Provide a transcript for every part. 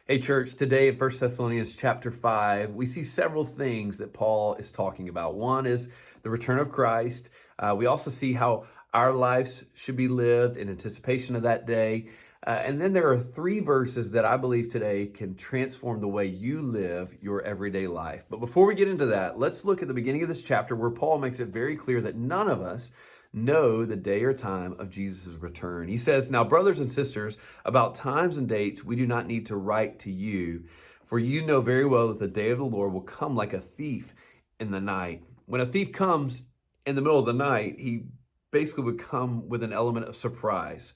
Hey church, today in 1 Thessalonians chapter 5, we see several things that Paul is talking about. One is the return of Christ. We also see how our lives should be lived in anticipation of that day. And then there are three verses that I believe today can transform the way you live your everyday life. But before we get into that, let's look at the beginning of this chapter where Paul makes it very clear that none of us know the day or time of Jesus' return. He says, "Now, brothers and sisters, about times and dates, we do not need to write to you, for you know very well that the day of the Lord will come like a thief in the night." When a thief comes in the middle of the night, he basically would come with an element of surprise.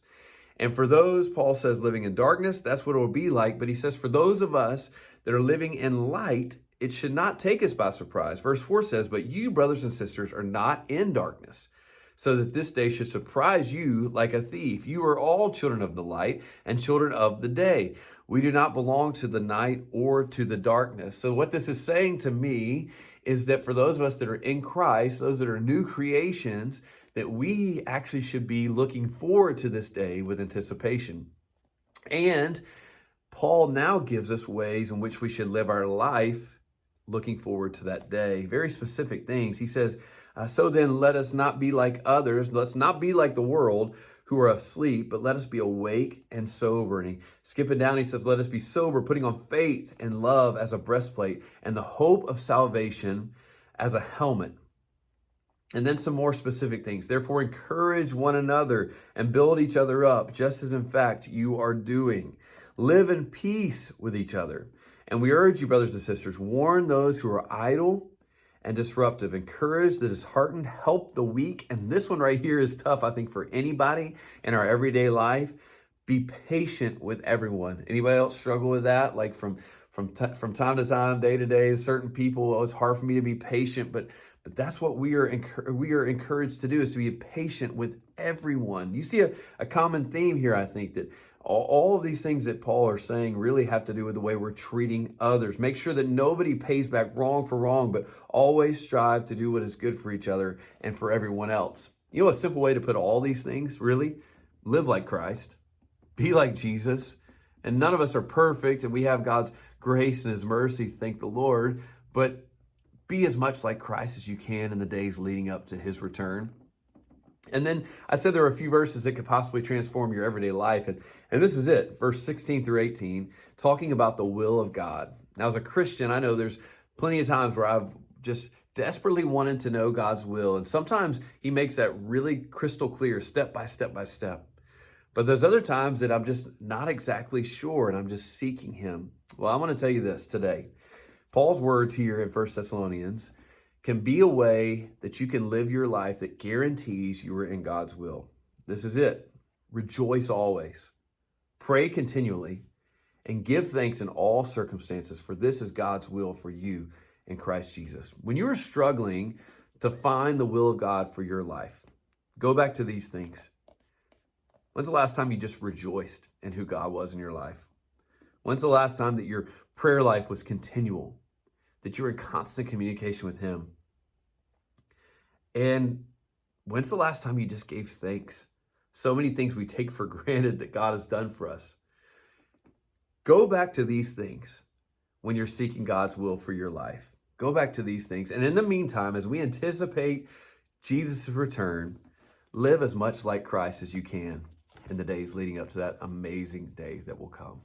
And for those, Paul says, living in darkness, that's what it will be like. But he says, for those of us that are living in light, it should not take us by surprise. Verse 4 says, "But you, brothers and sisters, are not in darkness, so that this day should surprise you like a thief. You are all children of the light and children of the day. We do not belong to the night or to the darkness." So what this is saying to me is that for those of us that are in Christ, those that are new creations, that we actually should be looking forward to this day with anticipation. And Paul now gives us ways in which we should live our life looking forward to that day. Very specific things. He says, "So then let us not be like others. Let's not be like the world who are asleep, but let us be awake and sober." And skipping down, he says, "Let us be sober, putting on faith and love as a breastplate and the hope of salvation as a helmet." And then some more specific things. "Therefore, encourage one another and build each other up, just as in fact you are doing. Live in peace with each other. And we urge you, brothers and sisters, warn those who are idle and disruptive. Encourage the disheartened, help the weak." And this one right here is tough, I think, for anybody in our everyday life. Be patient with everyone. Anybody else struggle with that? Like from time to time, day to day, certain people, "Oh, it's hard for me to be patient," but that's what we are encouraged to do, is to be patient with everyone. You see a common theme here, I think, that all of these things that Paul are saying really have to do with the way we're treating others. Make sure that nobody pays back wrong for wrong, but always strive to do what is good for each other and for everyone else. You know, a simple way to put all these things, really? Live like Christ. Be like Jesus. And none of us are perfect, and we have God's grace and his mercy, thank the Lord, but be as much like Christ as you can in the days leading up to his return. And then I said there are a few verses that could possibly transform your everyday life. And this is it, verse 16 through 18, talking about the will of God. Now, as a Christian, I know there's plenty of times where I've just desperately wanted to know God's will. And sometimes he makes that really crystal clear, step by step by step. But there's other times that I'm just not exactly sure, and I'm just seeking him. Well, I want to tell you this today. Paul's words here in 1 Thessalonians can be a way that you can live your life that guarantees you are in God's will. This is it. Rejoice always. Pray continually and give thanks in all circumstances, for this is God's will for you in Christ Jesus. When you're struggling to find the will of God for your life, go back to these things. When's the last time you just rejoiced in who God was in your life? When's the last time that your prayer life was continual, that you were in constant communication with him? And when's the last time you just gave thanks? So many things we take for granted that God has done for us. Go back to these things when you're seeking God's will for your life. Go back to these things. And in the meantime, as we anticipate Jesus' return, live as much like Christ as you can in the days leading up to that amazing day that will come.